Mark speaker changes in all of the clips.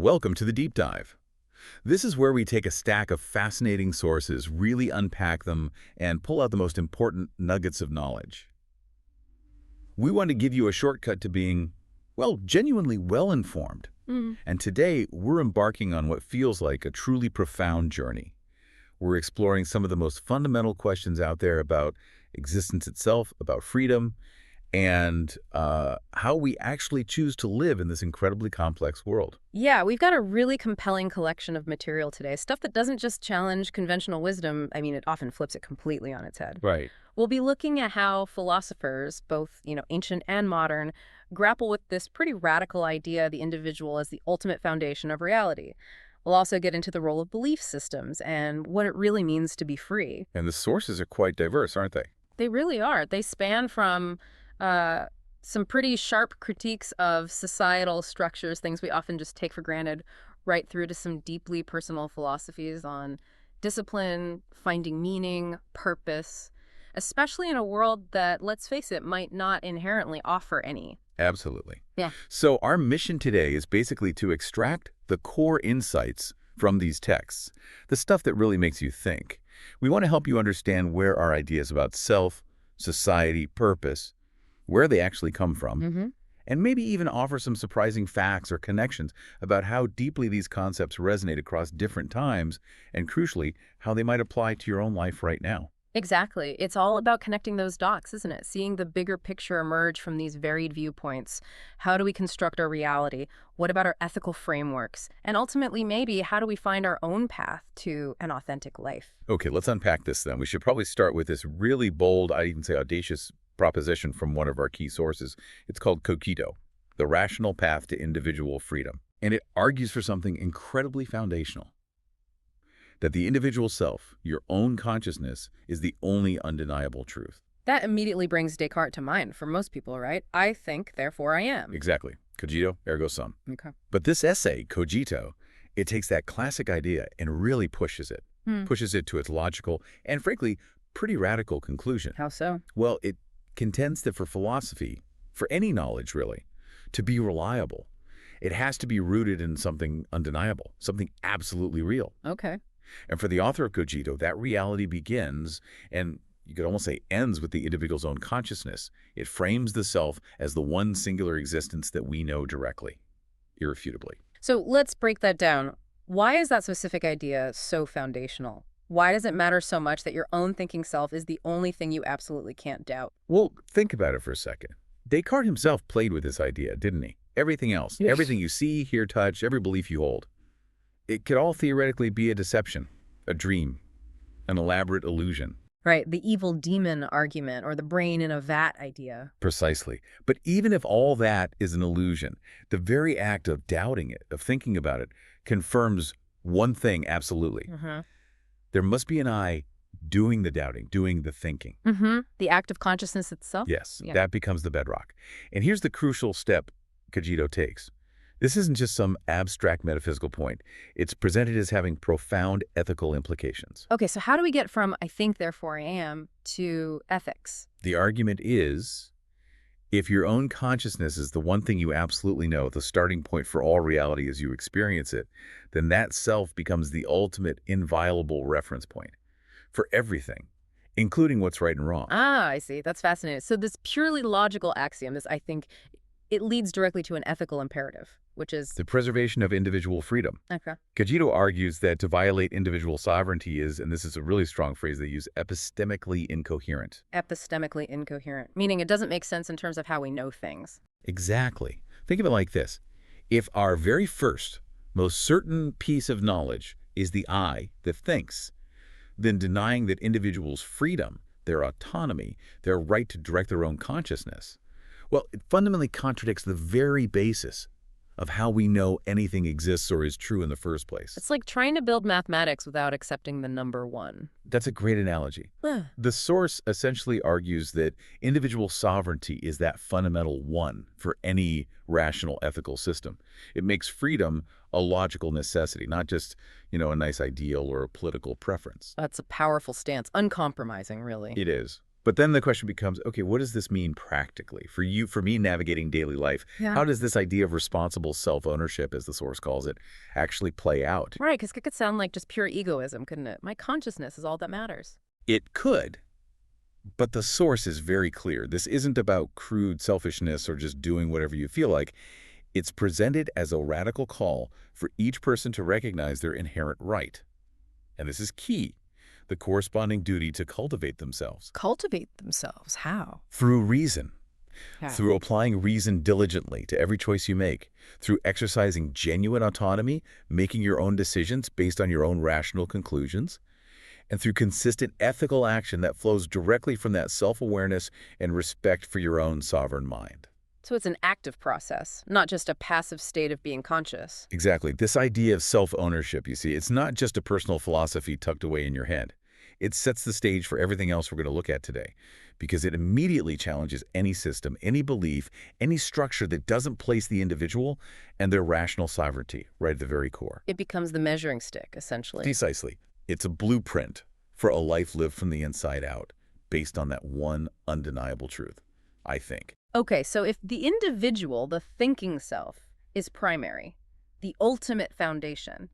Speaker 1: Welcome to the Deep Dive. This is where we take a stack of fascinating sources, really unpack them, and pull out the most important nuggets of knowledge. We want to give you a shortcut to being, well, genuinely well-informed. And today, we're embarking on what feels like a truly profound journey. We're exploring some of the most fundamental questions out there about existence itself, about freedom, and how we actually choose to live in this incredibly complex world.
Speaker 2: Yeah, we've got a really compelling collection of material today, stuff that doesn't just challenge conventional wisdom. I mean, it often flips it completely on its head.
Speaker 1: Right.
Speaker 2: We'll be looking at how philosophers, both, ancient and modern, grapple with this pretty radical idea of the individual as the ultimate foundation of reality. We'll also get into the role of belief systems and what it really means to be free.
Speaker 1: And the sources are quite diverse, aren't they?
Speaker 2: They really are. They span from some pretty sharp critiques of societal structures, things we often just take for granted, right through to some deeply personal philosophies on discipline, finding meaning, purpose, especially in a world that, let's face it, might not inherently offer any.
Speaker 1: Absolutely.
Speaker 2: Yeah.
Speaker 1: So our mission today is basically to extract the core insights from these texts, the stuff that really makes you think. We want to help you understand where our ideas about self, society, purpose, where they actually come from, and maybe even offer some surprising facts or connections about how deeply these concepts resonate across different times, and crucially, how they might apply to your own life right now.
Speaker 2: Exactly. It's all about connecting those dots, isn't it? Seeing the bigger picture emerge from these varied viewpoints. How do we construct our reality? What about our ethical frameworks? And ultimately, maybe, how do we find our own path to an authentic life?
Speaker 1: Okay, let's unpack this then. We should probably start with this really bold, I'd even say audacious proposition from one of our key sources. It's called cogito, the rational path to individual freedom. And it argues for something incredibly foundational, that the individual self, your own consciousness, is the only undeniable truth.
Speaker 2: That immediately brings Descartes to mind for most people, right? I think, therefore I am.
Speaker 1: Exactly. Cogito, ergo sum.
Speaker 2: Okay.
Speaker 1: But this essay, Cogito, it takes that classic idea and really pushes it. Pushes it to its logical and, frankly, pretty radical conclusion.
Speaker 2: How so?
Speaker 1: Well, it contends that for philosophy, for any knowledge really, to be reliable, it has to be rooted in something undeniable, something absolutely real.
Speaker 2: Okay.
Speaker 1: And for the author of Cogito, that reality begins, and you could almost say ends, with the individual's own consciousness. It frames the self as the one singular existence that we know directly, irrefutably.
Speaker 2: So let's break that down. Why is that specific idea so foundational? Why does it matter so much that your own thinking self is the only thing you absolutely can't doubt?
Speaker 1: Well, think about it for a second. Descartes himself played with this idea, didn't he? Everything else,
Speaker 2: Yes.
Speaker 1: Everything you see, hear, touch, every belief you hold, it could all theoretically be a deception, a dream, an elaborate illusion.
Speaker 2: Right, the evil demon argument or the brain in a vat idea.
Speaker 1: Precisely. But even if all that is an illusion, the very act of doubting it, of thinking about it, confirms one thing absolutely. There must be an I doing the doubting, doing the thinking.
Speaker 2: The act of consciousness itself?
Speaker 1: Yes,
Speaker 2: Yeah.
Speaker 1: that becomes the bedrock. And here's the crucial step Cogito takes. This isn't just some abstract metaphysical point. It's presented as having profound ethical implications.
Speaker 2: Okay, so how do we get from I think, therefore I am to ethics?
Speaker 1: The argument is, if your own consciousness is the one thing you absolutely know, the starting point for all reality as you experience it, then that self becomes the ultimate inviolable reference point for everything, including what's right and wrong.
Speaker 2: Ah, I see. That's fascinating. So this purely logical axiom, this I think, it leads directly to an ethical imperative, which is...
Speaker 1: The preservation of individual freedom.
Speaker 2: Okay.
Speaker 1: Cogito argues that to violate individual sovereignty is, and this is a really strong phrase they use, epistemically incoherent.
Speaker 2: Epistemically incoherent, meaning it doesn't make sense in terms of how we know things.
Speaker 1: Exactly. Think of it like this. If our very first, most certain piece of knowledge is the I that thinks, then denying that individuals' freedom, their autonomy, their right to direct their own consciousness, well, it fundamentally contradicts the very basis of how we know anything exists or is true in the first place.
Speaker 2: It's like trying to build mathematics without accepting the number one.
Speaker 1: That's a great analogy. The source essentially argues that individual sovereignty is that fundamental one for any rational ethical system. It makes freedom a logical necessity, not just, a nice ideal or a political preference.
Speaker 2: That's a powerful stance, uncompromising, really.
Speaker 1: It is. But then the question becomes, okay, what does this mean practically? For you, for me navigating daily life,
Speaker 2: Yeah.
Speaker 1: how does this idea of responsible self-ownership, as the source calls it, actually play out?
Speaker 2: Right, because it could sound like just pure egoism, couldn't it? My consciousness is all that matters.
Speaker 1: It could, but the source is very clear. This isn't about crude selfishness or just doing whatever you feel like. It's presented as a radical call for each person to recognize their inherent right. And this is key, the corresponding duty to cultivate themselves.
Speaker 2: Cultivate themselves. How?
Speaker 1: Through reason.
Speaker 2: How?
Speaker 1: Through applying reason diligently to every choice you make, through exercising genuine autonomy, making your own decisions based on your own rational conclusions, and through consistent ethical action that flows directly from that self-awareness and respect for your own sovereign mind.
Speaker 2: So it's an active process, not just a passive state of being conscious.
Speaker 1: Exactly. This idea of self-ownership, you see, it's not just a personal philosophy tucked away in your head. It sets the stage for everything else we're going to look at today, because it immediately challenges any system, any belief, any structure that doesn't place the individual and their rational sovereignty right at the very core.
Speaker 2: It becomes the measuring stick, essentially.
Speaker 1: Precisely. It's a blueprint for a life lived from the inside out, based on that one undeniable truth, I think.
Speaker 2: Okay, so if the individual, the thinking self, is primary, the ultimate foundation,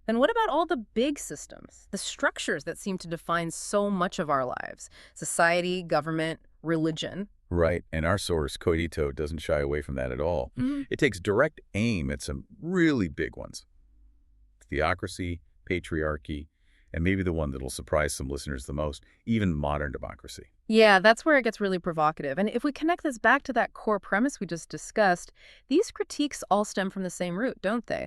Speaker 2: then what about all the big systems, the structures that seem to define so much of our lives? Society, government, religion.
Speaker 1: Right, and our source, Cogito, doesn't shy away from that at all. It takes direct aim at some really big ones. Theocracy, patriarchy, and maybe the one that'll surprise some listeners the most, even modern democracy.
Speaker 2: Yeah, that's where it gets really provocative. And if we connect this back to that core premise we just discussed, these critiques all stem from the same root, don't they?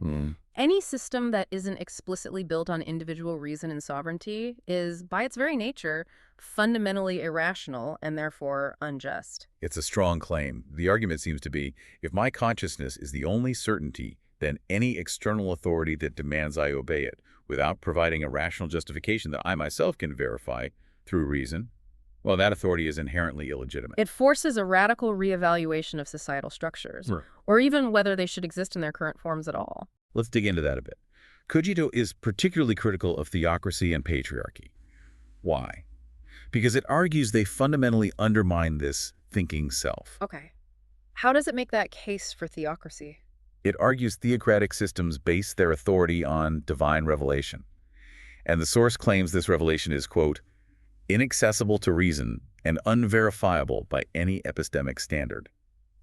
Speaker 2: Any system that isn't explicitly built on individual reason and sovereignty is, by its very nature, fundamentally irrational and therefore unjust.
Speaker 1: It's a strong claim. The argument seems to be, if my consciousness is the only certainty, then any external authority that demands I obey it, without providing a rational justification that I myself can verify through reason, well, that authority is inherently illegitimate.
Speaker 2: It forces a radical reevaluation of societal structures,
Speaker 1: Right.
Speaker 2: or even whether they should exist in their current forms at all.
Speaker 1: Let's dig into that a bit. Cogito is particularly critical of theocracy and patriarchy. Why? Because it argues they fundamentally undermine this thinking self.
Speaker 2: Okay. How does it make that case for theocracy?
Speaker 1: It argues theocratic systems base their authority on divine revelation. And the source claims this revelation is, quote, inaccessible to reason and unverifiable by any epistemic standard.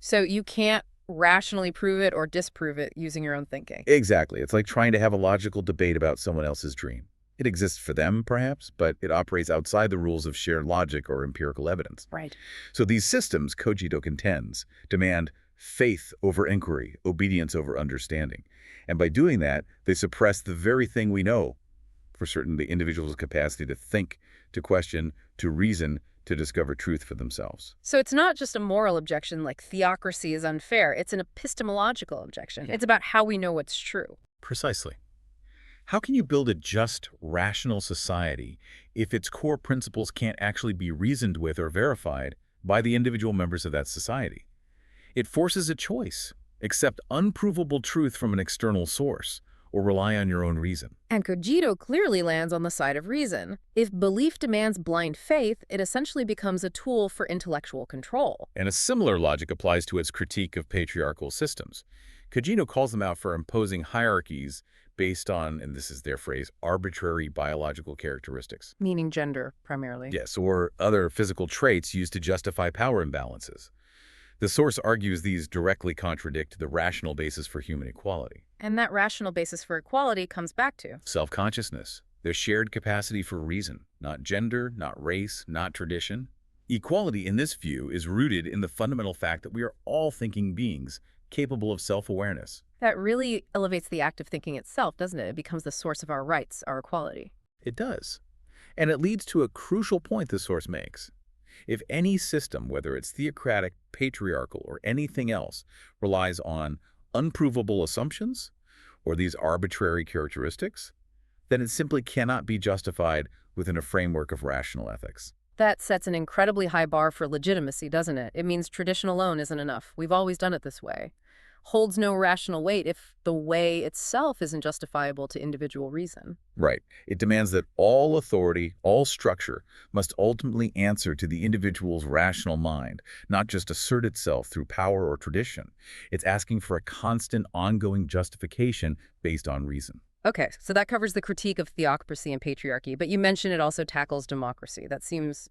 Speaker 2: So you can't rationally prove it or disprove it using your own thinking.
Speaker 1: Exactly. It's like trying to have a logical debate about someone else's dream. It exists for them, perhaps, but it operates outside the rules of shared logic or empirical evidence.
Speaker 2: Right.
Speaker 1: So these systems, Cogito contends, demand faith over inquiry, obedience over understanding. And by doing that, they suppress the very thing we know for certain, the individual's capacity to think, to question, to reason, to discover truth for themselves.
Speaker 2: So it's not just a moral objection like theocracy is unfair. It's an epistemological objection. It's about how we know what's true.
Speaker 1: Precisely. How can you build a just, rational society if its core principles can't actually be reasoned with or verified by the individual members of that society? It forces a choice. Accept unprovable truth from an external source, or rely on your own reason.
Speaker 2: And Cogito clearly lands on the side of reason. If belief demands blind faith, it essentially becomes a tool for intellectual control.
Speaker 1: And a similar logic applies to its critique of patriarchal systems. Cogito calls them out for imposing hierarchies based on, and this is their phrase, arbitrary biological characteristics.
Speaker 2: Meaning gender, primarily.
Speaker 1: Yes, or other physical traits used to justify power imbalances. The source argues these directly contradict the rational basis for human equality.
Speaker 2: And that rational basis for equality comes back to
Speaker 1: Self-consciousness, their shared capacity for reason, not gender, not race, not tradition. Equality in this view is rooted in the fundamental fact that we are all thinking beings capable of self-awareness.
Speaker 2: that really elevates the act of thinking itself, doesn't it? It becomes the source of our rights, our equality.
Speaker 1: It does. And it leads to a crucial point the source makes. If any system, whether it's theocratic, patriarchal, or anything else, relies on unprovable assumptions or these arbitrary characteristics, then it simply cannot be justified within a framework of rational ethics.
Speaker 2: That sets an incredibly high bar for legitimacy, doesn't it? It means tradition alone isn't enough. We've always done it this way. holds no rational weight if the way itself isn't justifiable to individual reason.
Speaker 1: Right. It demands that all authority, all structure, must ultimately answer to the individual's rational mind, not just assert itself through power or tradition. It's asking for a constant, ongoing justification based on reason.
Speaker 2: Okay, so that covers the critique of theocracy and patriarchy, but you mentioned it also tackles democracy. That seems,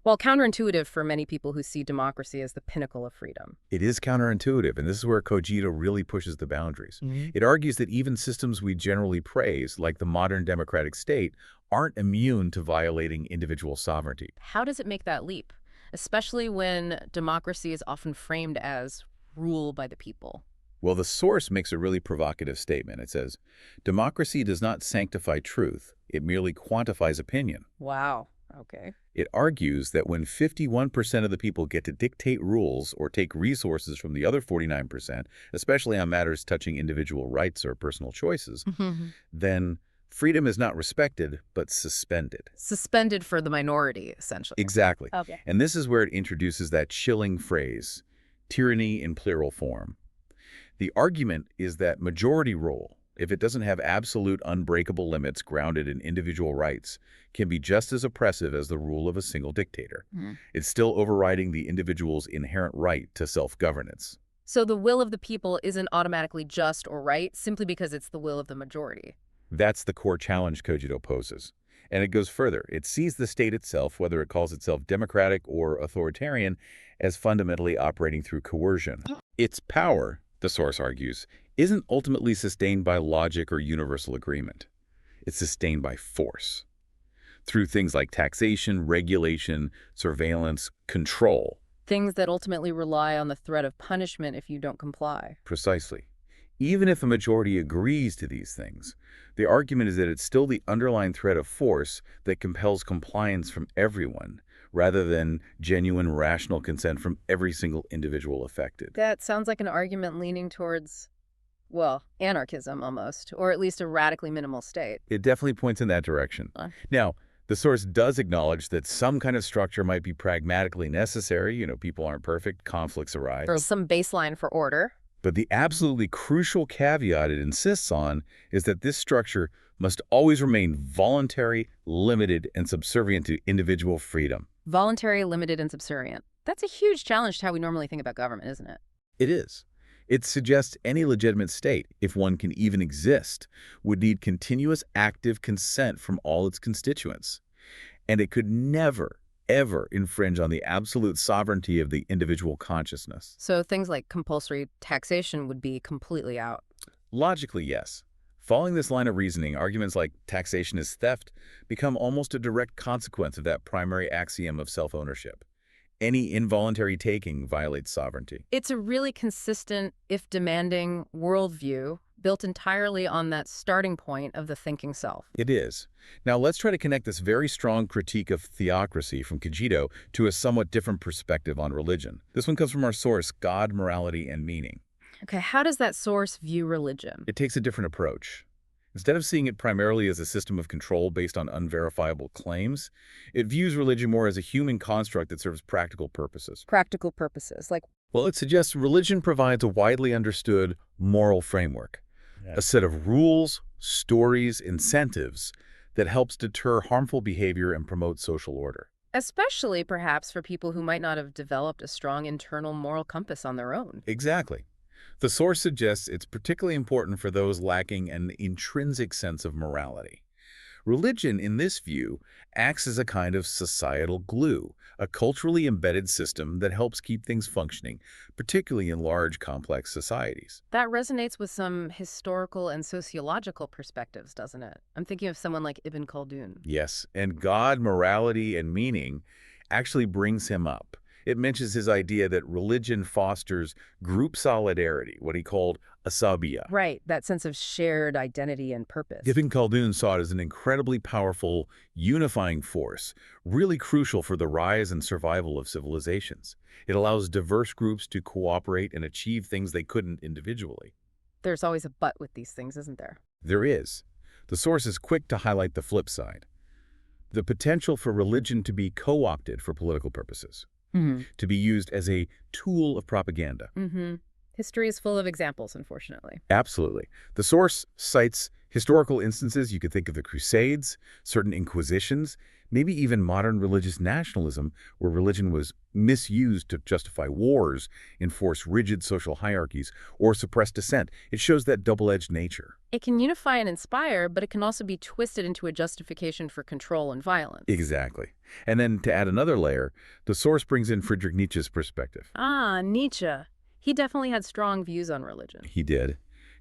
Speaker 2: well, counterintuitive for many people who see democracy as the pinnacle of freedom.
Speaker 1: It is counterintuitive, and this is where Cogito really pushes the boundaries. It argues that even systems we generally praise, like the modern democratic state, aren't immune to violating individual sovereignty.
Speaker 2: How does it make that leap, especially when democracy is often framed as rule by the people?
Speaker 1: Well, the source makes a really provocative statement. It says, democracy does not sanctify truth. It merely quantifies opinion.
Speaker 2: Wow. Okay.
Speaker 1: It argues that when 51% of the people get to dictate rules or take resources from the other 49%, especially on matters touching individual rights or personal choices, then freedom is not respected, but suspended.
Speaker 2: Suspended for the minority, essentially.
Speaker 1: Exactly.
Speaker 2: Okay.
Speaker 1: And this is where it introduces that chilling phrase, tyranny in plural form. The argument is that majority rule, if it doesn't have absolute unbreakable limits grounded in individual rights, can be just as oppressive as the rule of a single dictator. It's still overriding the individual's inherent right to self-governance.
Speaker 2: So the will of the people isn't automatically just or right simply because it's the will of the majority.
Speaker 1: That's the core challenge Cogito poses. And it goes further. It sees the state itself, whether it calls itself democratic or authoritarian, as fundamentally operating through coercion. Its power, the source argues, isn't ultimately sustained by logic or universal agreement. It's sustained by force. Through things like taxation, regulation, surveillance, control.
Speaker 2: Things that ultimately rely on the threat of punishment if you don't comply.
Speaker 1: Precisely. Even if a majority agrees to these things, the argument is that it's still the underlying threat of force that compels compliance from everyone, rather than genuine rational consent from every single individual affected.
Speaker 2: That sounds like an argument leaning towards, well, anarchism almost, or at least a radically minimal state.
Speaker 1: It definitely points in that direction. Now, the source does acknowledge that some kind of structure might be pragmatically necessary. People aren't perfect, conflicts arise.
Speaker 2: Or some baseline for order.
Speaker 1: But the absolutely crucial caveat it insists on is that this structure must always remain voluntary, limited, and subservient to individual freedom.
Speaker 2: Voluntary, limited, and subservient. That's a huge challenge to how we normally think about government, isn't it?
Speaker 1: It is. It suggests any legitimate state, if one can even exist, would need continuous active consent from all its constituents. And it could never, ever infringe on the absolute sovereignty of the individual consciousness.
Speaker 2: So things like compulsory taxation would be completely out.
Speaker 1: Logically, yes. Following this line of reasoning, arguments like taxation is theft become almost a direct consequence of that primary axiom of self-ownership. Any involuntary taking violates sovereignty.
Speaker 2: It's a really consistent, if demanding, worldview built entirely on that starting point of the thinking self.
Speaker 1: It is. Now let's try to connect this very strong critique of theocracy from Cogito to a somewhat different perspective on religion. This one comes from our source, God, Morality, and Meaning.
Speaker 2: Okay, how does that source view religion?
Speaker 1: It takes a different approach. Instead of seeing it primarily as a system of control based on unverifiable claims, it views religion more as a human construct that serves practical purposes.
Speaker 2: Practical purposes, like...
Speaker 1: Well, it suggests religion provides a widely understood moral framework, a set of rules, stories, incentives that helps deter harmful behavior and promote social order.
Speaker 2: Especially, perhaps, for people who might not have developed a strong internal moral compass on their own.
Speaker 1: Exactly. The source suggests it's particularly important for those lacking an intrinsic sense of morality. Religion, in this view, acts as a kind of societal glue, a culturally embedded system that helps keep things functioning, particularly in large, complex societies.
Speaker 2: That resonates with some historical and sociological perspectives, doesn't it? I'm thinking of someone like Ibn Khaldun.
Speaker 1: Yes, and God, Morality, and Meaning actually brings him up. It mentions his idea that religion fosters group solidarity, what he called asabiya.
Speaker 2: Right, that sense of shared identity and purpose.
Speaker 1: Ibn Khaldun saw it as an incredibly powerful, unifying force, really crucial for the rise and survival of civilizations. It allows diverse groups to cooperate and achieve things they couldn't individually.
Speaker 2: There's always a but with these things, isn't there?
Speaker 1: There is. The source is quick to highlight the flip side. The potential for religion to be co-opted for political purposes. To be used as a tool of propaganda.
Speaker 2: History is full of examples, unfortunately.
Speaker 1: Absolutely. The source cites historical instances. You could think of the Crusades, certain inquisitions, maybe even modern religious nationalism, where religion was misused to justify wars, enforce rigid social hierarchies, or suppress dissent. It shows that double-edged nature.
Speaker 2: It can unify and inspire, but it can also be twisted into a justification for control and violence.
Speaker 1: Exactly. And then to add another layer, the source brings in Friedrich Nietzsche's perspective.
Speaker 2: Ah, Nietzsche. He definitely had strong views on religion.
Speaker 1: He did.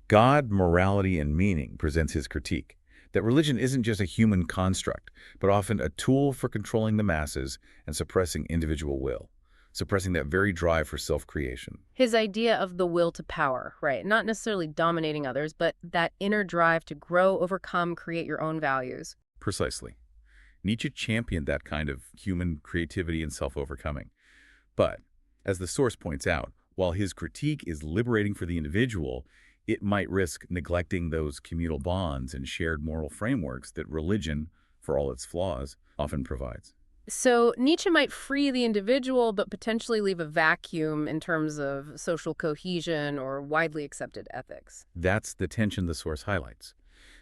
Speaker 1: God, morality, and meaning presents his critique, that religion isn't just a human construct, but often a tool for controlling the masses and suppressing individual will, suppressing that very drive for self-creation.
Speaker 2: His idea of the will to power, right? Not necessarily dominating others, but that inner drive to grow, overcome, create your own values.
Speaker 1: Precisely. Nietzsche championed that kind of human creativity and self-overcoming. But, as the source points out, while his critique is liberating for the individual, it might risk neglecting those communal bonds and shared moral frameworks that religion, for all its flaws, often provides.
Speaker 2: So Nietzsche might free the individual, but potentially leave a vacuum in terms of social cohesion or widely accepted ethics.
Speaker 1: That's the tension the source highlights.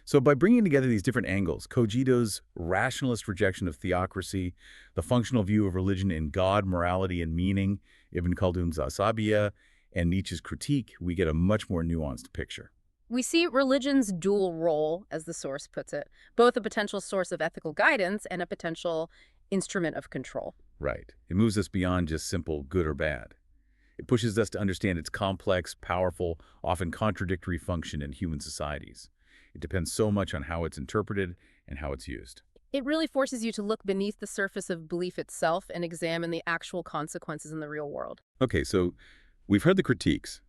Speaker 1: So by bringing together these different angles, Cogito's rationalist rejection of theocracy, the functional view of religion in God, morality, and meaning, Ibn Khaldun's Asabiya, and Nietzsche's critique, we get a much more nuanced picture.
Speaker 2: We see religion's dual role, as the source puts it, both a potential source of ethical guidance and a potential instrument of control.
Speaker 1: Right. It moves us beyond just simple good or bad. It pushes us to understand its complex, powerful, often contradictory function in human societies. It depends so much on how it's interpreted and how it's used.
Speaker 2: It really forces you to look beneath the surface of belief itself and examine the actual consequences in the real world.
Speaker 1: Okay, so we've heard the critiques.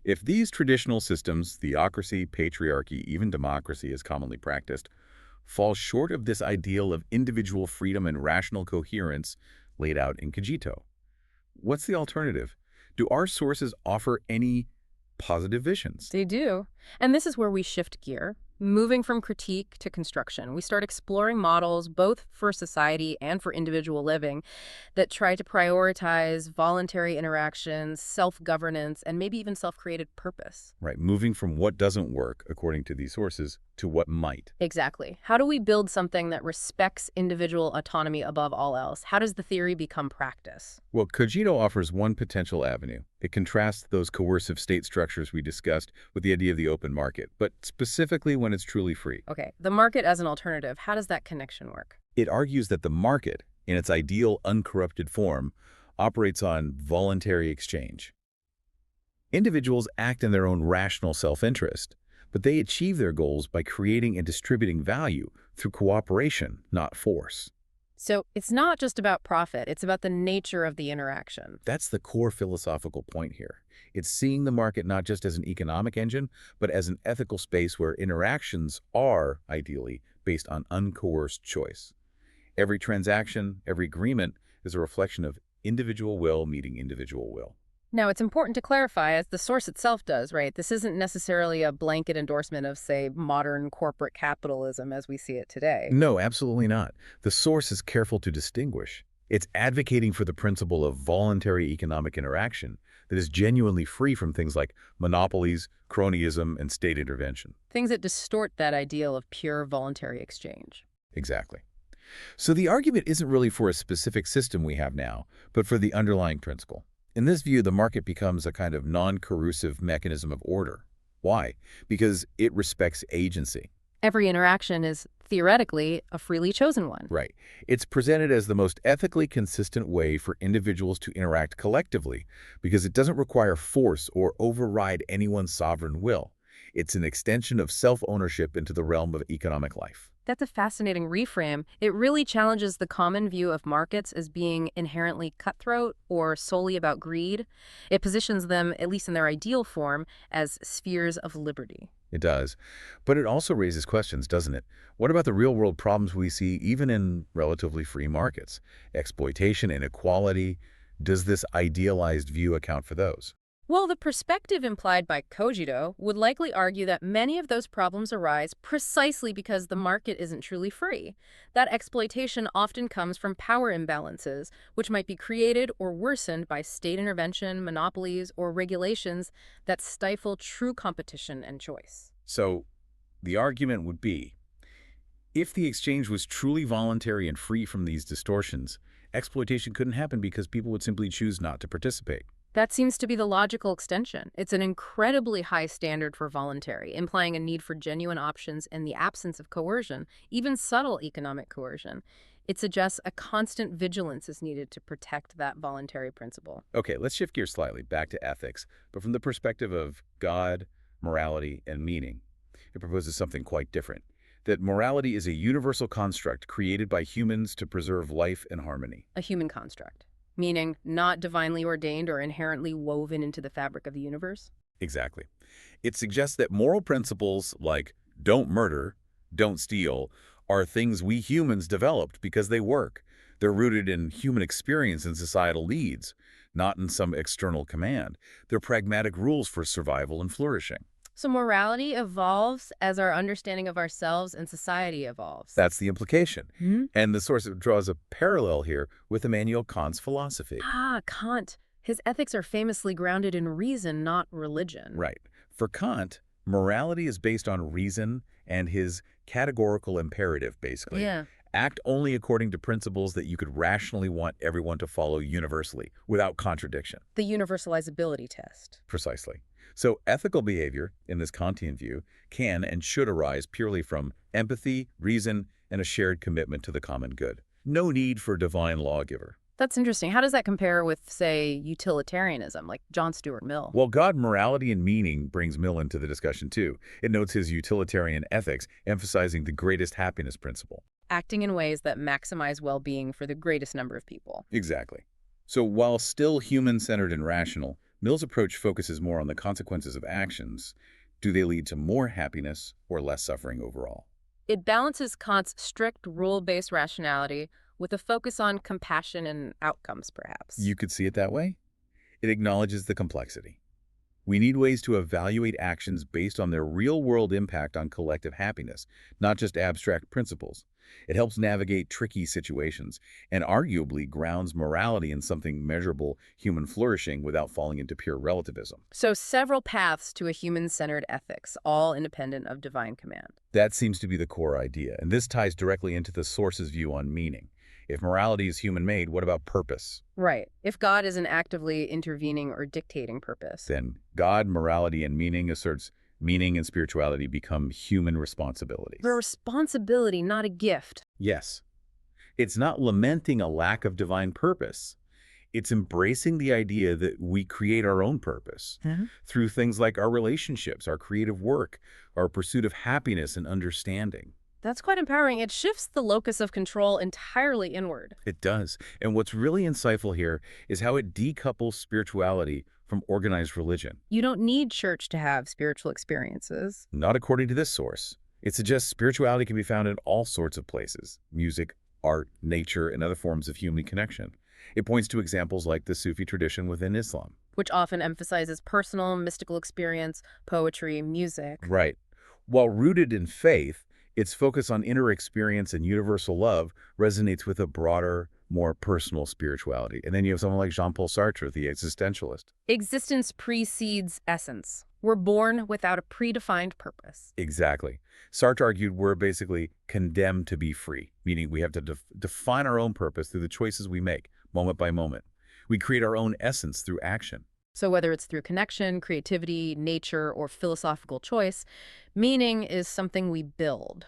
Speaker 1: If these traditional systems, theocracy, patriarchy, even democracy as commonly practiced, fall short of this ideal of individual freedom and rational coherence laid out in Cogito, what's the alternative? Do our sources offer any positive visions?
Speaker 2: They do. And this is where we shift gear, moving from critique to construction. We start exploring models, both for society and for individual living, that try to prioritize voluntary interactions, self-governance, and maybe even self-created purpose.
Speaker 1: Right, moving from what doesn't work, according to these sources, to what might.
Speaker 2: Exactly. How do we build something that respects individual autonomy above all else? How does the theory become practice?
Speaker 1: Well, Cogito offers one potential avenue. It contrasts those coercive state structures we discussed with the idea of the open market, but specifically when it's truly free.
Speaker 2: Okay, the market as an alternative, how does that connection work?
Speaker 1: It argues that the market, in its ideal uncorrupted form, operates on voluntary exchange. Individuals act in their own rational self-interest, but they achieve their goals by creating and distributing value through cooperation, not force.
Speaker 2: So it's not just about profit, it's about the nature of the interaction.
Speaker 1: That's the core philosophical point here. It's seeing the market not just as an economic engine, but as an ethical space where interactions are, ideally, based on uncoerced choice. Every transaction, every agreement is a reflection of individual will meeting individual will.
Speaker 2: Now, it's important to clarify, as the source itself does, right? This isn't necessarily a blanket endorsement of, say, modern corporate capitalism as we see it today.
Speaker 1: No, absolutely not. The source is careful to distinguish. It's advocating for the principle of voluntary economic interaction that is genuinely free from things like monopolies, cronyism, and state intervention.
Speaker 2: Things that distort that ideal of pure voluntary exchange.
Speaker 1: Exactly. So the argument isn't really for a specific system we have now, but for the underlying principle. In this view, the market becomes a kind of non-coercive mechanism of order. Why? Because it respects agency.
Speaker 2: Every interaction is, theoretically, a freely chosen one.
Speaker 1: Right. It's presented as the most ethically consistent way for individuals to interact collectively because it doesn't require force or override anyone's sovereign will. It's an extension of self-ownership into the realm of economic life.
Speaker 2: That's a fascinating reframe. It really challenges the common view of markets as being inherently cutthroat or solely about greed. It positions them, at least in their ideal form, as spheres of liberty.
Speaker 1: It does. But it also raises questions, doesn't it? What about the real-world problems we see even in relatively free markets? Exploitation, inequality. Does this idealized view account for those?
Speaker 2: Well, the perspective implied by Cogito would likely argue that many of those problems arise precisely because the market isn't truly free. That exploitation often comes from power imbalances, which might be created or worsened by state intervention, monopolies, or regulations that stifle true competition and choice.
Speaker 1: So the argument would be, if the exchange was truly voluntary and free from these distortions, exploitation couldn't happen because people would simply choose not to participate.
Speaker 2: That seems to be the logical extension. It's an incredibly high standard for voluntary, implying a need for genuine options in the absence of coercion, even subtle economic coercion. It suggests a constant vigilance is needed to protect that voluntary principle.
Speaker 1: Okay, let's shift gears slightly back to ethics, but from the perspective of God, morality, and meaning. It proposes something quite different, that morality is a universal construct created by humans to preserve life and harmony.
Speaker 2: A human construct, meaning not divinely ordained or inherently woven into the fabric of the universe?
Speaker 1: Exactly. It suggests that moral principles like don't murder, don't steal, are things we humans developed because they work. They're rooted in human experience and societal needs, not in some external command. They're pragmatic rules for survival and flourishing.
Speaker 2: So morality evolves as our understanding of ourselves and society evolves.
Speaker 1: That's the implication.
Speaker 2: Hmm?
Speaker 1: And the source draws a parallel here with Immanuel Kant's philosophy.
Speaker 2: Kant. His ethics are famously grounded in reason, not religion.
Speaker 1: Right. For Kant, morality is based on reason and his categorical imperative, basically.
Speaker 2: Yeah.
Speaker 1: Act only according to principles that you could rationally want everyone to follow universally, without contradiction.
Speaker 2: The universalizability test.
Speaker 1: Precisely. So ethical behavior, in this Kantian view, can and should arise purely from empathy, reason, and a shared commitment to the common good. No need for divine lawgiver.
Speaker 2: That's interesting. How does that compare with, say, utilitarianism, like John Stuart Mill?
Speaker 1: Well, God, morality, and meaning brings Mill into the discussion too. It notes his utilitarian ethics, emphasizing the greatest happiness principle.
Speaker 2: Acting in ways that maximize well-being for the greatest number of people.
Speaker 1: Exactly. So while still human-centered and rational, Mill's approach focuses more on the consequences of actions. Do they lead to more happiness or less suffering overall?
Speaker 2: It balances Kant's strict rule-based rationality with a focus on compassion and outcomes, perhaps.
Speaker 1: You could see it that way. It acknowledges the complexity. We need ways to evaluate actions based on their real-world impact on collective happiness, not just abstract principles. It helps navigate tricky situations and arguably grounds morality in something measurable human flourishing without falling into pure relativism.
Speaker 2: So several paths to a human-centered ethics, all independent of divine command.
Speaker 1: That seems to be the core idea, and this ties directly into the source's view on meaning. If morality is human-made, what about purpose?
Speaker 2: Right. If God isn't actively intervening or dictating purpose.
Speaker 1: Then God, morality, and meaning asserts meaning and spirituality become human responsibilities.
Speaker 2: A responsibility, not a gift.
Speaker 1: Yes. It's not lamenting a lack of divine purpose. It's embracing the idea that we create our own purpose through things like our relationships, our creative work, our pursuit of happiness and understanding.
Speaker 2: That's quite empowering. It shifts the locus of control entirely inward.
Speaker 1: It does. And what's really insightful here is how it decouples spirituality from organized religion.
Speaker 2: You don't need church to have spiritual experiences.
Speaker 1: Not according to this source. It suggests spirituality can be found in all sorts of places: music, art, nature, and other forms of human connection. It points to examples like the Sufi tradition within Islam.
Speaker 2: Which often emphasizes personal, mystical experience, poetry, music.
Speaker 1: Right. While rooted in faith, its focus on inner experience and universal love resonates with a broader, more personal spirituality. And then you have someone like Jean-Paul Sartre, the existentialist.
Speaker 2: Existence precedes essence. We're born without a predefined purpose.
Speaker 1: Exactly. Sartre argued we're basically condemned to be free, meaning we have to define our own purpose through the choices we make, moment by moment. We create our own essence through action.
Speaker 2: So whether it's through connection, creativity, nature, or philosophical choice, meaning is something we build,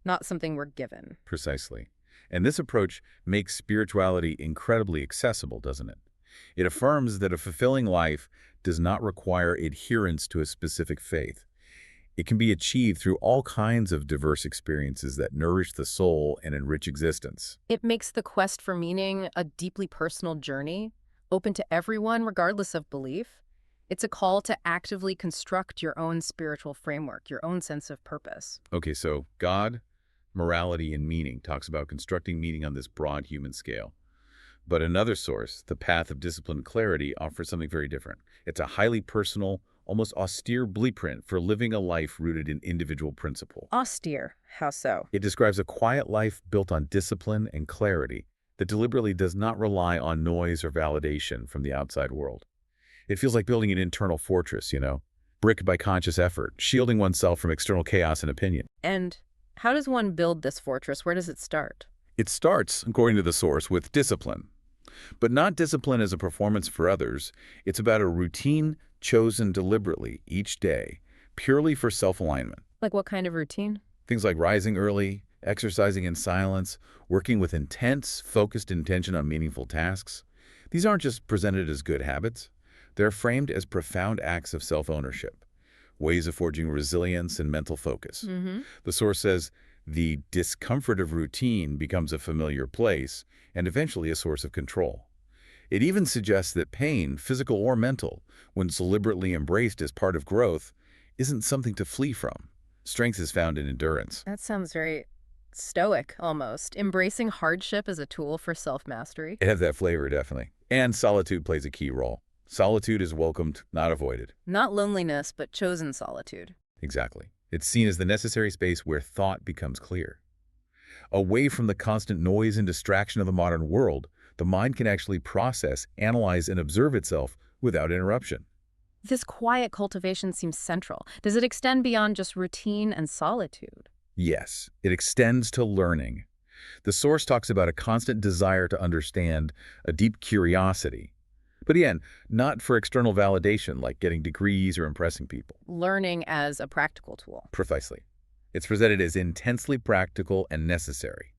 Speaker 2: not something we're given.
Speaker 1: Precisely. And this approach makes spirituality incredibly accessible, doesn't it? It affirms that a fulfilling life does not require adherence to a specific faith. It can be achieved through all kinds of diverse experiences that nourish the soul and enrich existence.
Speaker 2: It makes the quest for meaning a deeply personal journey, open to everyone regardless of belief. It's a call to actively construct your own spiritual framework, your own sense of purpose.
Speaker 1: Okay, so God, morality, and meaning talks about constructing meaning on this broad human scale. But another source, The Path of Disciplined Clarity, offers something very different. It's a highly personal, almost austere blueprint for living a life rooted in individual principle.
Speaker 2: Austere. How so?
Speaker 1: It describes a quiet life built on discipline and clarity that deliberately does not rely on noise or validation from the outside world. It feels like building an internal fortress, brick by conscious effort, shielding oneself from external chaos and opinion.
Speaker 2: And how does one build this fortress? Where does it start?
Speaker 1: It starts, according to the source, with discipline. But not discipline as a performance for others. It's about a routine chosen deliberately each day, purely for self-alignment.
Speaker 2: Like what kind of routine?
Speaker 1: Things like rising early, exercising in silence, working with intense, focused intention on meaningful tasks. These aren't just presented as good habits. They're framed as profound acts of self-ownership, ways of forging resilience and mental focus. The source says the discomfort of routine becomes a familiar place and eventually a source of control. It even suggests that pain, physical or mental, when deliberately embraced as part of growth, isn't something to flee from. Strength is found in endurance.
Speaker 2: That sounds very stoic, almost. Embracing hardship as a tool for self-mastery.
Speaker 1: It has that flavor, definitely. And solitude plays a key role. Solitude is welcomed, not avoided.
Speaker 2: Not loneliness, but chosen solitude.
Speaker 1: Exactly. It's seen as the necessary space where thought becomes clear. Away from the constant noise and distraction of the modern world, the mind can actually process, analyze, and observe itself without interruption.
Speaker 2: This quiet cultivation seems central. Does it extend beyond just routine and solitude?
Speaker 1: Yes, it extends to learning. The source talks about a constant desire to understand, a deep curiosity. But again, not for external validation like getting degrees or impressing people.
Speaker 2: Learning as a practical tool.
Speaker 1: Precisely. It's presented as intensely practical and necessary.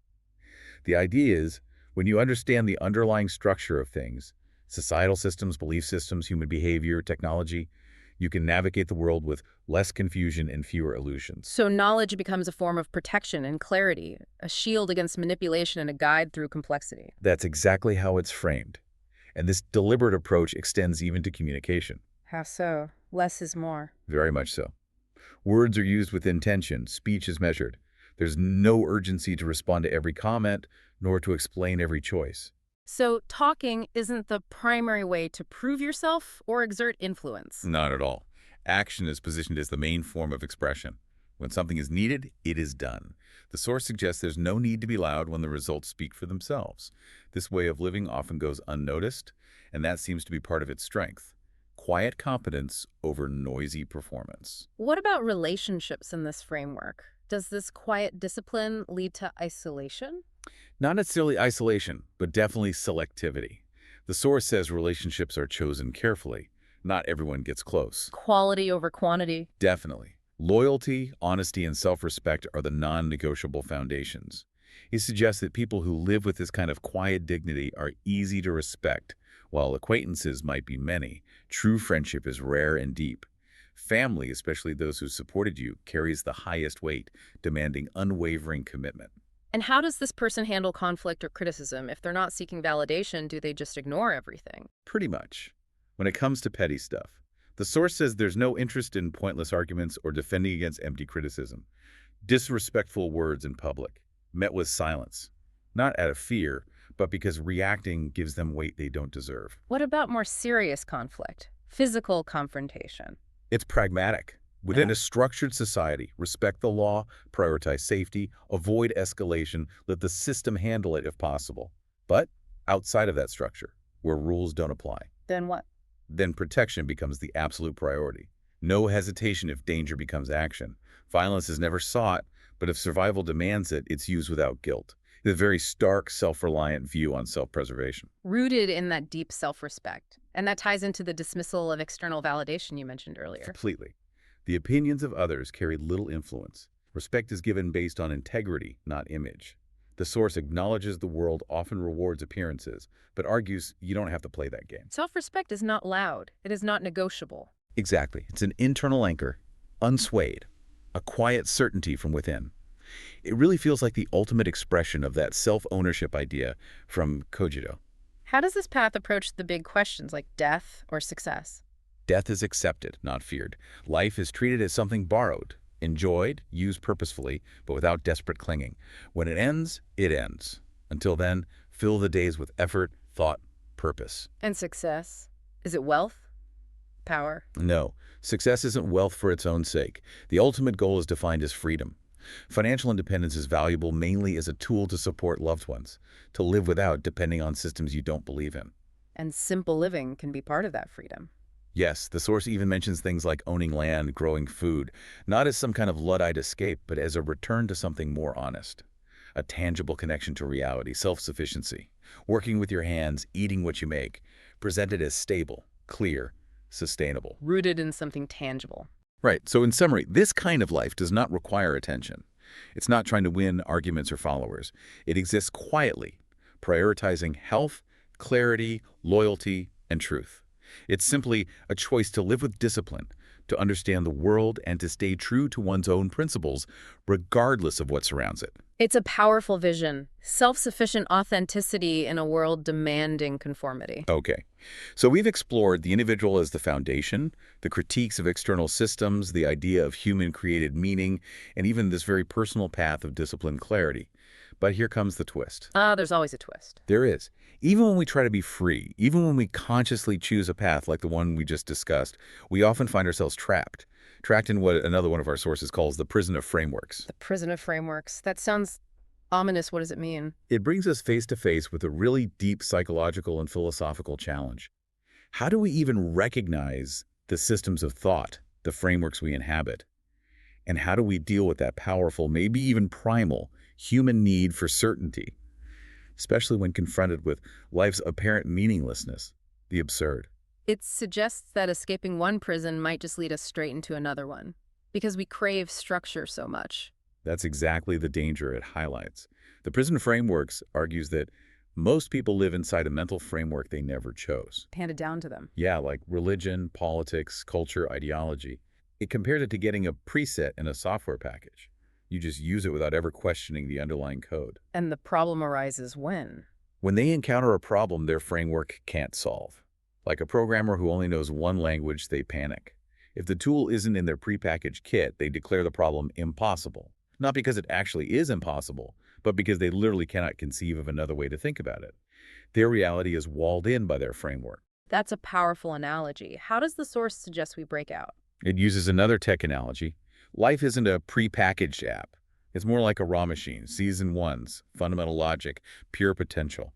Speaker 1: The idea is, when you understand the underlying structure of things, societal systems, belief systems, human behavior, technology, you can navigate the world with less confusion and fewer illusions.
Speaker 2: So knowledge becomes a form of protection and clarity, a shield against manipulation and a guide through complexity.
Speaker 1: That's exactly how it's framed. And this deliberate approach extends even to communication.
Speaker 2: How so? Less is more.
Speaker 1: Very much so. Words are used with intention. Speech is measured. There's no urgency to respond to every comment, nor to explain every choice.
Speaker 2: So talking isn't the primary way to prove yourself or exert influence.
Speaker 1: Not at all. Action is positioned as the main form of expression. When something is needed, it is done. The source suggests there's no need to be loud when the results speak for themselves. This way of living often goes unnoticed, and that seems to be part of its strength. Quiet competence over noisy performance.
Speaker 2: What about relationships in this framework? Does this quiet discipline lead to isolation?
Speaker 1: Not necessarily isolation, but definitely selectivity. The source says relationships are chosen carefully. Not everyone gets close.
Speaker 2: Quality over quantity.
Speaker 1: Definitely. Loyalty, honesty, and self-respect are the non-negotiable foundations. He suggests that people who live with this kind of quiet dignity are easy to respect. While acquaintances might be many, true friendship is rare and deep. Family, especially those who supported you, carries the highest weight, demanding unwavering commitment.
Speaker 2: And how does this person handle conflict or criticism? If they're not seeking validation, do they just ignore everything?
Speaker 1: Pretty much. When it comes to petty stuff, the source says there's no interest in pointless arguments or defending against empty criticism. Disrespectful words in public, met with silence, not out of fear, but because reacting gives them weight they don't deserve.
Speaker 2: What about more serious conflict? Physical confrontation?
Speaker 1: It's pragmatic. Within a structured society, respect the law, prioritize safety, avoid escalation, let the system handle it if possible. But outside of that structure, where rules don't apply,
Speaker 2: Then what?
Speaker 1: then protection becomes the absolute priority. No hesitation if danger becomes action. Violence is never sought, but if survival demands it, it's used without guilt. It's a very stark, self-reliant view on self-preservation.
Speaker 2: Rooted in that deep self-respect. And that ties into the dismissal of external validation you mentioned earlier.
Speaker 1: Completely. The opinions of others carry little influence. Respect is given based on integrity, not image. The source acknowledges the world often rewards appearances, but argues you don't have to play that game.
Speaker 2: Self-respect is not loud. It is not negotiable.
Speaker 1: Exactly. It's an internal anchor, unswayed, a quiet certainty from within. It really feels like the ultimate expression of that self-ownership idea from Cogito.
Speaker 2: How does this path approach the big questions like death or success?
Speaker 1: Death is accepted, not feared. Life is treated as something borrowed, enjoyed, used purposefully, but without desperate clinging. When it ends, it ends. Until then, fill the days with effort, thought, purpose.
Speaker 2: And success? Is it wealth? Power?
Speaker 1: No, success isn't wealth for its own sake. The ultimate goal is defined as freedom. Financial independence is valuable mainly as a tool to support loved ones, to live without depending on systems you don't believe in.
Speaker 2: And simple living can be part of that freedom.
Speaker 1: Yes, the source even mentions things like owning land, growing food, not as some kind of Luddite escape, but as a return to something more honest. A tangible connection to reality, self-sufficiency, working with your hands, eating what you make, presented as stable, clear, sustainable.
Speaker 2: Rooted in something tangible.
Speaker 1: Right, so in summary, this kind of life does not require attention. It's not trying to win arguments or followers. It exists quietly, prioritizing health, clarity, loyalty, and truth. It's simply a choice to live with discipline, to understand the world, and to stay true to one's own principles, regardless of what surrounds it.
Speaker 2: It's a powerful vision, self-sufficient authenticity in a world demanding conformity.
Speaker 1: Okay, so we've explored the individual as the foundation, the critiques of external systems, the idea of human-created meaning, and even this very personal path of disciplined clarity. But here comes the twist.
Speaker 2: There's always a twist.
Speaker 1: There is. Even when we try to be free, even when we consciously choose a path like the one we just discussed, we often find ourselves trapped in what another one of our sources calls the prison of frameworks.
Speaker 2: The prison of frameworks. That sounds ominous. What does it mean?
Speaker 1: It brings us face to face with a really deep psychological and philosophical challenge. How do we even recognize the systems of thought, the frameworks we inhabit? And how do we deal with that powerful, maybe even primal, human need for certainty, especially when confronted with life's apparent meaninglessness, the absurd?
Speaker 2: It suggests that escaping one prison might just lead us straight into another one, because we crave structure so much.
Speaker 1: That's exactly the danger it highlights. The prison frameworks argues that most people live inside a mental framework they never chose.
Speaker 2: Handed down to them.
Speaker 1: Yeah, like religion, politics, culture, ideology. It compared it to getting a preset in a software package. You just use it without ever questioning the underlying code.
Speaker 2: And the problem arises when?
Speaker 1: When they encounter a problem their framework can't solve. Like a programmer who only knows one language, they panic. If the tool isn't in their prepackaged kit, they declare the problem impossible. Not because it actually is impossible, but because they literally cannot conceive of another way to think about it. Their reality is walled in by their framework.
Speaker 2: That's a powerful analogy. How does the source suggest we break out?
Speaker 1: It uses another tech analogy. Life isn't a prepackaged app. It's more like a raw machine, season ones, fundamental logic, pure potential.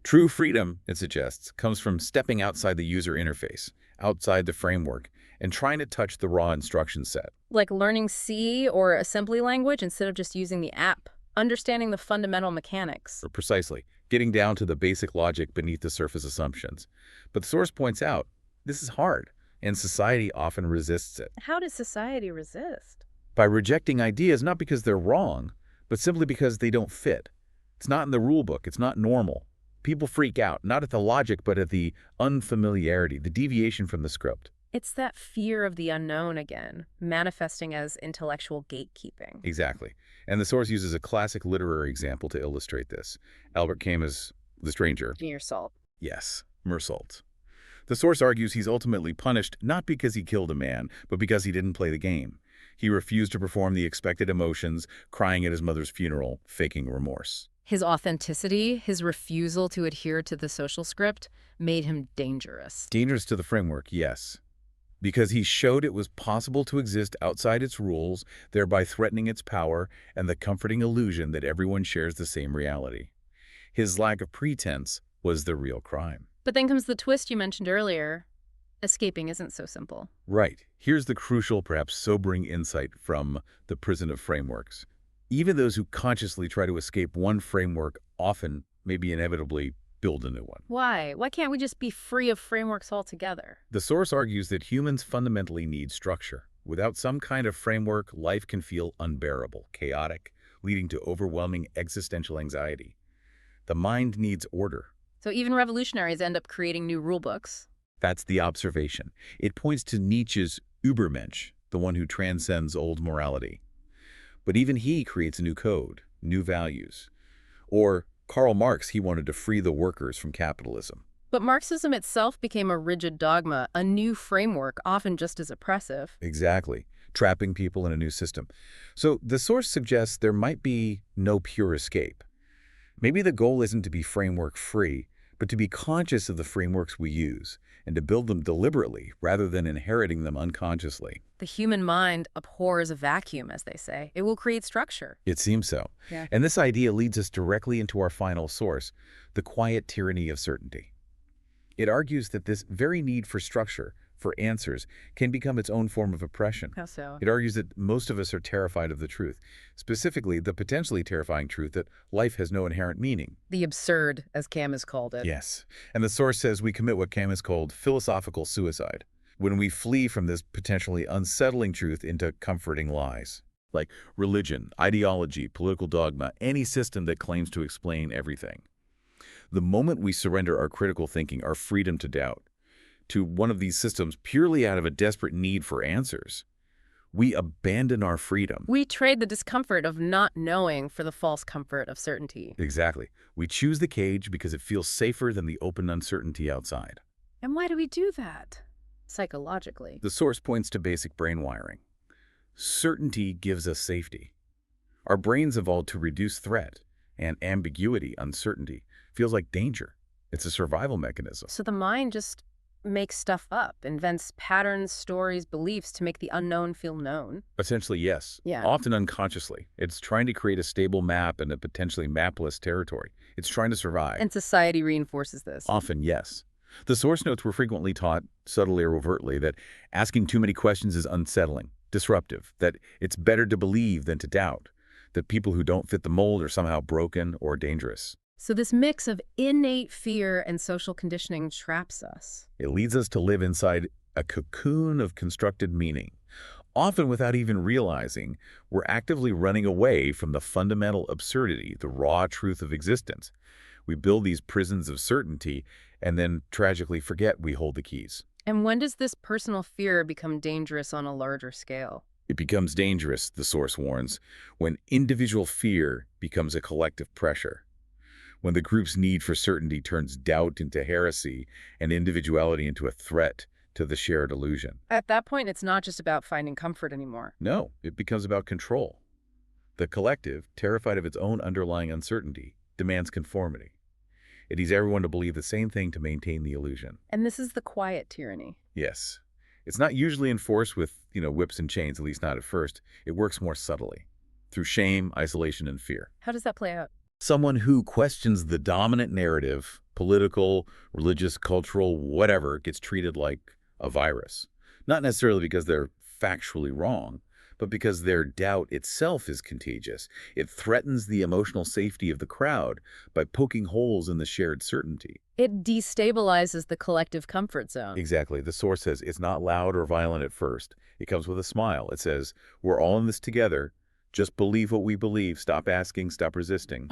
Speaker 1: True freedom, it suggests, comes from stepping outside the user interface, outside the framework, and trying to touch the raw instruction set.
Speaker 2: Like learning C or assembly language instead of just using the app. Understanding the fundamental mechanics.
Speaker 1: Or precisely, getting down to the basic logic beneath the surface assumptions. But the source points out, this is hard, and society often resists it.
Speaker 2: How does society resist?
Speaker 1: By rejecting ideas not because they're wrong, but simply because they don't fit. It's not in the rule book, it's not normal. People freak out, not at the logic, but at the unfamiliarity, the deviation from the script.
Speaker 2: It's that fear of the unknown again, manifesting as intellectual gatekeeping.
Speaker 1: Exactly. And the source uses a classic literary example to illustrate this. Albert Camus' The Stranger.
Speaker 2: Near salt.
Speaker 1: Yes, Mersault. The source argues he's ultimately punished not because he killed a man, but because he didn't play the game. He refused to perform the expected emotions, crying at his mother's funeral, faking remorse.
Speaker 2: His authenticity, his refusal to adhere to the social script, made him dangerous.
Speaker 1: Dangerous to the framework, yes. Because he showed it was possible to exist outside its rules, thereby threatening its power and the comforting illusion that everyone shares the same reality. His lack of pretense was the real crime.
Speaker 2: But then comes the twist you mentioned earlier. Escaping isn't so simple.
Speaker 1: Right. Here's the crucial, perhaps sobering insight from the prison of frameworks. Even those who consciously try to escape one framework often, maybe inevitably, build a new one.
Speaker 2: Why? Why can't we just be free of frameworks altogether?
Speaker 1: The source argues that humans fundamentally need structure. Without some kind of framework, life can feel unbearable, chaotic, leading to overwhelming existential anxiety. The mind needs order.
Speaker 2: So even revolutionaries end up creating new rule books.
Speaker 1: That's the observation. It points to Nietzsche's Übermensch, the one who transcends old morality. But even he creates a new code, new values. Or Karl Marx, he wanted to free the workers from capitalism.
Speaker 2: But Marxism itself became a rigid dogma, a new framework, often just as oppressive.
Speaker 1: Exactly, trapping people in a new system. So the source suggests there might be no pure escape. Maybe the goal isn't to be framework-free, but to be conscious of the frameworks we use and to build them deliberately rather than inheriting them unconsciously.
Speaker 2: The human mind abhors a vacuum, as they say. It will create structure.
Speaker 1: It seems so.
Speaker 2: Yeah.
Speaker 1: And this idea leads us directly into our final source, the quiet tyranny of certainty. It argues that this very need for structure, for answers, can become its own form of oppression.
Speaker 2: How so?
Speaker 1: It argues that most of us are terrified of the truth, specifically the potentially terrifying truth that life has no inherent meaning.
Speaker 2: The absurd, as Cam has called it.
Speaker 1: Yes, and the source says we commit what Cam has called philosophical suicide, when we flee from this potentially unsettling truth into comforting lies. Like religion, ideology, political dogma, any system that claims to explain everything. The moment we surrender our critical thinking, our freedom to doubt, to one of these systems purely out of a desperate need for answers, we abandon our freedom.
Speaker 2: We trade the discomfort of not knowing for the false comfort of certainty.
Speaker 1: Exactly. We choose the cage because it feels safer than the open uncertainty outside.
Speaker 2: And why do we do that? Psychologically.
Speaker 1: The source points to basic brain wiring. Certainty gives us safety. Our brains evolved to reduce threat, and ambiguity, uncertainty, feels like danger. It's a survival mechanism.
Speaker 2: So the mind just makes stuff up, invents patterns, stories, beliefs to make the unknown feel known.
Speaker 1: Essentially, yes.
Speaker 2: Yeah.
Speaker 1: Often unconsciously. It's trying to create a stable map in a potentially mapless territory. It's trying to survive.
Speaker 2: And society reinforces this.
Speaker 1: Often, yes. The source notes we're frequently taught, subtly or overtly, that asking too many questions is unsettling, disruptive, that it's better to believe than to doubt, that people who don't fit the mold are somehow broken or dangerous.
Speaker 2: So this mix of innate fear and social conditioning traps us.
Speaker 1: It leads us to live inside a cocoon of constructed meaning. Often without even realizing, we're actively running away from the fundamental absurdity, the raw truth of existence. We build these prisons of certainty and then tragically forget we hold the keys.
Speaker 2: And when does this personal fear become dangerous on a larger scale?
Speaker 1: It becomes dangerous, the source warns, when individual fear becomes a collective pressure. When the group's need for certainty turns doubt into heresy and individuality into a threat to the shared illusion.
Speaker 2: At that point, it's not just about finding comfort anymore.
Speaker 1: No, it becomes about control. The collective, terrified of its own underlying uncertainty, demands conformity. It needs everyone to believe the same thing to maintain the illusion.
Speaker 2: And this is the quiet tyranny.
Speaker 1: Yes. It's not usually enforced with, whips and chains, at least not at first. It works more subtly, through shame, isolation, and fear.
Speaker 2: How does that play out?
Speaker 1: Someone who questions the dominant narrative, political, religious, cultural, whatever, gets treated like a virus. Not necessarily because they're factually wrong, but because their doubt itself is contagious. It threatens the emotional safety of the crowd by poking holes in the shared certainty.
Speaker 2: It destabilizes the collective comfort zone.
Speaker 1: Exactly. The source says it's not loud or violent at first. It comes with a smile. It says, we're all in this together. Just believe what we believe. Stop asking. Stop resisting.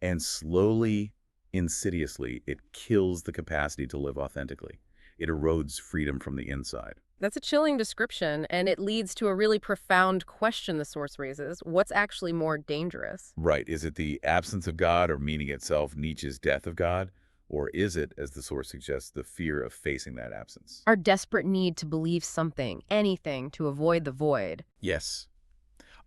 Speaker 1: And slowly, insidiously, it kills the capacity to live authentically. It erodes freedom from the inside.
Speaker 2: That's a chilling description, and it leads to a really profound question the source raises. What's actually more dangerous?
Speaker 1: Right. Is it the absence of God or meaning itself, Nietzsche's death of God? Or is it, as the source suggests, the fear of facing that absence?
Speaker 2: Our desperate need to believe something, anything, to avoid the void.
Speaker 1: Yes.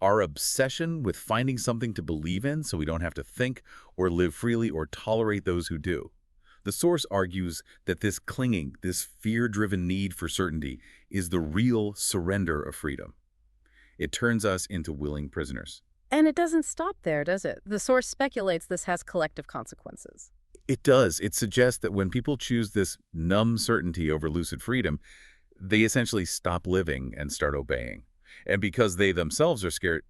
Speaker 1: Our obsession with finding something to believe in so we don't have to think or live freely or tolerate those who do. The source argues that this clinging, this fear-driven need for certainty is the real surrender of freedom. It turns us into willing prisoners.
Speaker 2: And it doesn't stop there, does it? The source speculates this has collective consequences.
Speaker 1: It does. It suggests that when people choose this numb certainty over lucid freedom, they essentially stop living and start obeying. And because they themselves are scared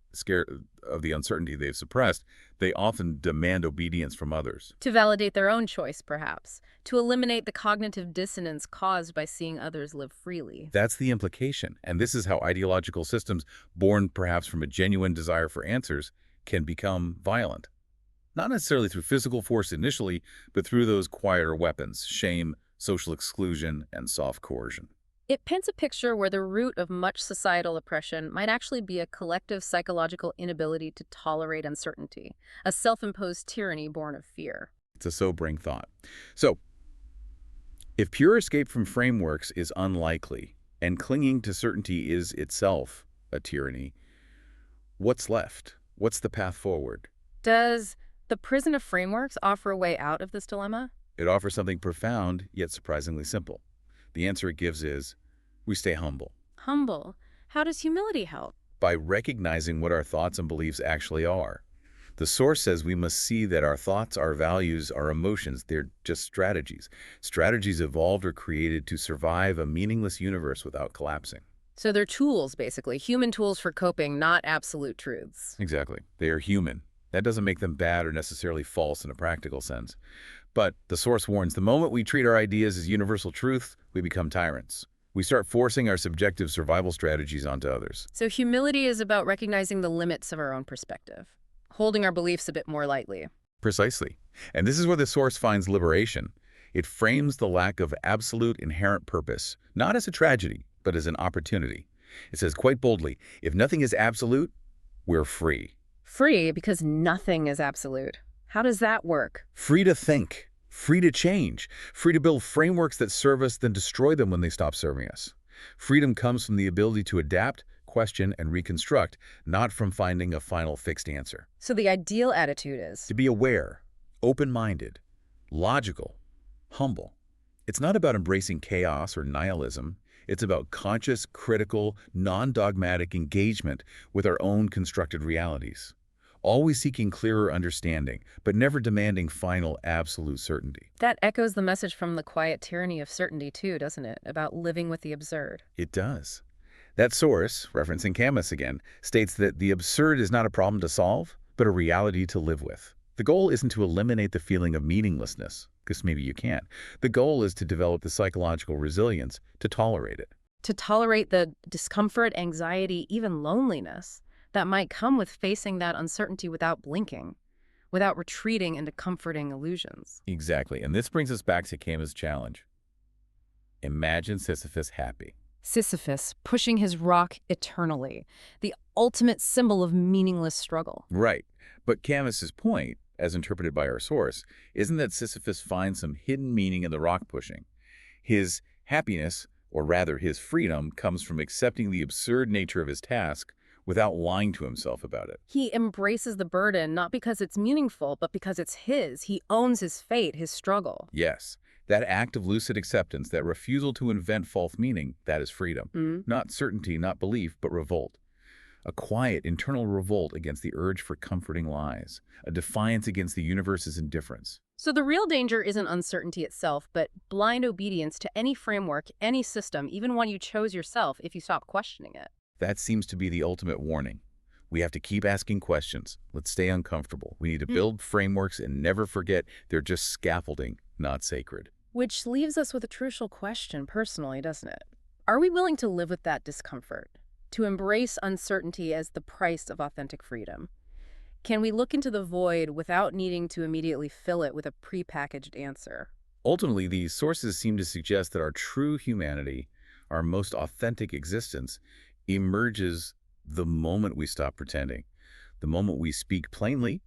Speaker 1: of the uncertainty they've suppressed, they often demand obedience from others.
Speaker 2: To validate their own choice, perhaps. To eliminate the cognitive dissonance caused by seeing others live freely.
Speaker 1: That's the implication. And this is how ideological systems, born perhaps from a genuine desire for answers, can become violent. Not necessarily through physical force initially, but through those quieter weapons, shame, social exclusion, and soft coercion.
Speaker 2: It paints a picture where the root of much societal oppression might actually be a collective psychological inability to tolerate uncertainty, a self-imposed tyranny born of fear.
Speaker 1: It's a sobering thought. So, if pure escape from frameworks is unlikely, and clinging to certainty is itself a tyranny, what's left? What's the path forward?
Speaker 2: Does the prison of frameworks offer a way out of this dilemma?
Speaker 1: It offers something profound, yet surprisingly simple. The answer it gives is, we stay humble.
Speaker 2: Humble. How does humility help?
Speaker 1: By recognizing what our thoughts and beliefs actually are. The source says we must see that our thoughts, our values, our emotions, they're just strategies. Strategies evolved or created to survive a meaningless universe without collapsing.
Speaker 2: So they're tools, basically. Human tools for coping, not absolute truths.
Speaker 1: Exactly. They are human. That doesn't make them bad or necessarily false in a practical sense. But the source warns the moment we treat our ideas as universal truth, we become tyrants. We start forcing our subjective survival strategies onto others.
Speaker 2: So humility is about recognizing the limits of our own perspective, holding our beliefs a bit more lightly.
Speaker 1: Precisely. And this is where the source finds liberation. It frames the lack of absolute inherent purpose, not as a tragedy, but as an opportunity. It says quite boldly, if nothing is absolute, we're free.
Speaker 2: Free because nothing is absolute. How does that work?
Speaker 1: Free to think, free to change, free to build frameworks that serve us then destroy them when they stop serving us. Freedom comes from the ability to adapt, question, and reconstruct, not from finding a final fixed answer.
Speaker 2: So the ideal attitude is
Speaker 1: To be aware, open-minded, logical, humble. It's not about embracing chaos or nihilism. It's about conscious, critical, non-dogmatic engagement with our own constructed realities. Always seeking clearer understanding, but never demanding final, absolute certainty.
Speaker 2: that echoes the message from the quiet tyranny of certainty too, doesn't it? About living with the absurd.
Speaker 1: It does. That source, referencing Camus again, states that the absurd is not a problem to solve, but a reality to live with. The goal isn't to eliminate the feeling of meaninglessness, because maybe you can't. The goal is to develop the psychological resilience to tolerate it.
Speaker 2: To tolerate the discomfort, anxiety, even loneliness that might come with facing that uncertainty without blinking, without retreating into comforting illusions.
Speaker 1: Exactly. And this brings us back to Camus' challenge. Imagine Sisyphus happy.
Speaker 2: Sisyphus pushing his rock eternally, the ultimate symbol of meaningless struggle.
Speaker 1: Right. But Camus's point, as interpreted by our source, isn't that Sisyphus finds some hidden meaning in the rock pushing. His happiness, or rather his freedom, comes from accepting the absurd nature of his task without lying to himself about it.
Speaker 2: He embraces the burden not because it's meaningful, but because it's his. He owns his fate, his struggle.
Speaker 1: Yes, that act of lucid acceptance, that refusal to invent false meaning, that is freedom. Not certainty, not belief, but revolt. A quiet, internal revolt against the urge for comforting lies. A defiance against the universe's indifference.
Speaker 2: So the real danger isn't uncertainty itself, but blind obedience to any framework, any system, even one you chose yourself if you stop questioning it.
Speaker 1: That seems to be the ultimate warning. We have to keep asking questions. Let's stay uncomfortable. We need to build frameworks and never forget they're just scaffolding, not sacred.
Speaker 2: Which leaves us with a crucial question personally, doesn't it? Are we willing to live with that discomfort? To embrace uncertainty as the price of authentic freedom? Can we look into the void without needing to immediately fill it with a prepackaged answer?
Speaker 1: Ultimately, these sources seem to suggest that our true humanity, our most authentic existence, emerges the moment we stop pretending, the moment we speak plainly,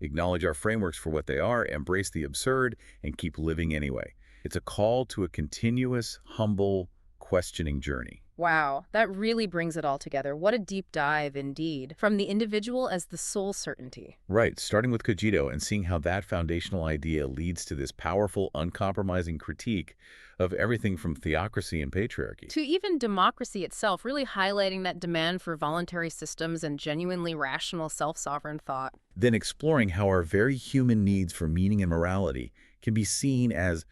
Speaker 1: acknowledge our frameworks for what they are, embrace the absurd, and keep living anyway. It's a call to a continuous, humble, questioning journey.
Speaker 2: Wow, that really brings it all together. What a deep dive indeed. From the individual as the sole certainty.
Speaker 1: Right, starting with Cogito and seeing how that foundational idea leads to this powerful, uncompromising critique of everything from theocracy and patriarchy.
Speaker 2: To even democracy itself, really highlighting that demand for voluntary systems and genuinely rational self-sovereign thought.
Speaker 1: Then exploring how our very human needs for meaning and morality can be seen as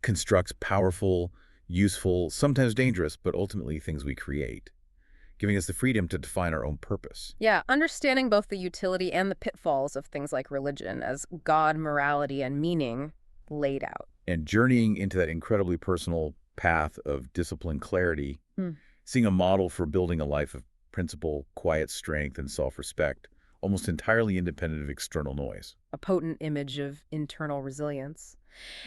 Speaker 1: constructs powerful, useful, sometimes dangerous, but ultimately things we create, giving us the freedom to define our own purpose.
Speaker 2: Yeah, understanding both the utility and the pitfalls of things like religion as God, morality, and meaning laid out.
Speaker 1: And journeying into that incredibly personal path of disciplined clarity, seeing a model for building a life of principle, quiet strength, and self-respect, almost entirely independent of external noise.
Speaker 2: A potent image of internal resilience.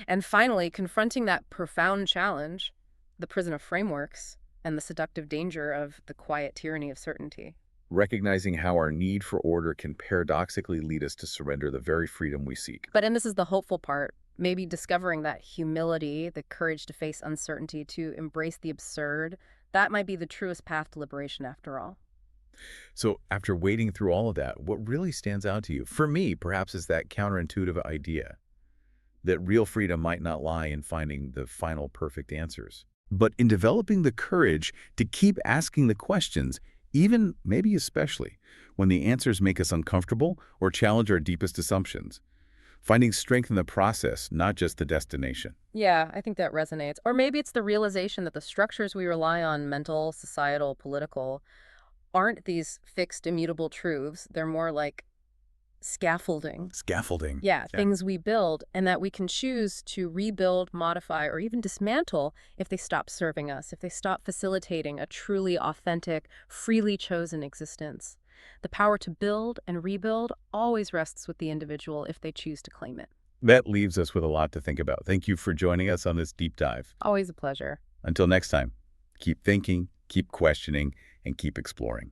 Speaker 2: And finally, confronting that profound challenge, the prison of frameworks, and the seductive danger of the quiet tyranny of certainty.
Speaker 1: Recognizing how our need for order can paradoxically lead us to surrender the very freedom we seek.
Speaker 2: But, and this is the hopeful part, maybe discovering that humility, the courage to face uncertainty, to embrace the absurd, that might be the truest path to liberation after all.
Speaker 1: So after wading through all of that, what really stands out to you, for me, perhaps, is that counterintuitive idea. that real freedom might not lie in finding the final perfect answers, but in developing the courage to keep asking the questions, even, maybe especially, when the answers make us uncomfortable or challenge our deepest assumptions. Finding strength in the process, not just the destination.
Speaker 2: Yeah, I think that resonates. Or maybe it's the realization that the structures we rely on, mental, societal, political, aren't these fixed, immutable truths. They're more like scaffolding.
Speaker 1: Scaffolding.
Speaker 2: Yeah,
Speaker 1: Yeah.
Speaker 2: things we build, and that we can choose to rebuild, modify, or even dismantle if they stop serving us, if they stop facilitating a truly authentic, freely chosen existence. The power to build and rebuild always rests with the individual if they choose to claim it.
Speaker 1: That leaves us with a lot to think about. Thank you for joining us on this deep dive.
Speaker 2: Always a pleasure.
Speaker 1: Until next time, keep thinking, keep questioning, and keep exploring.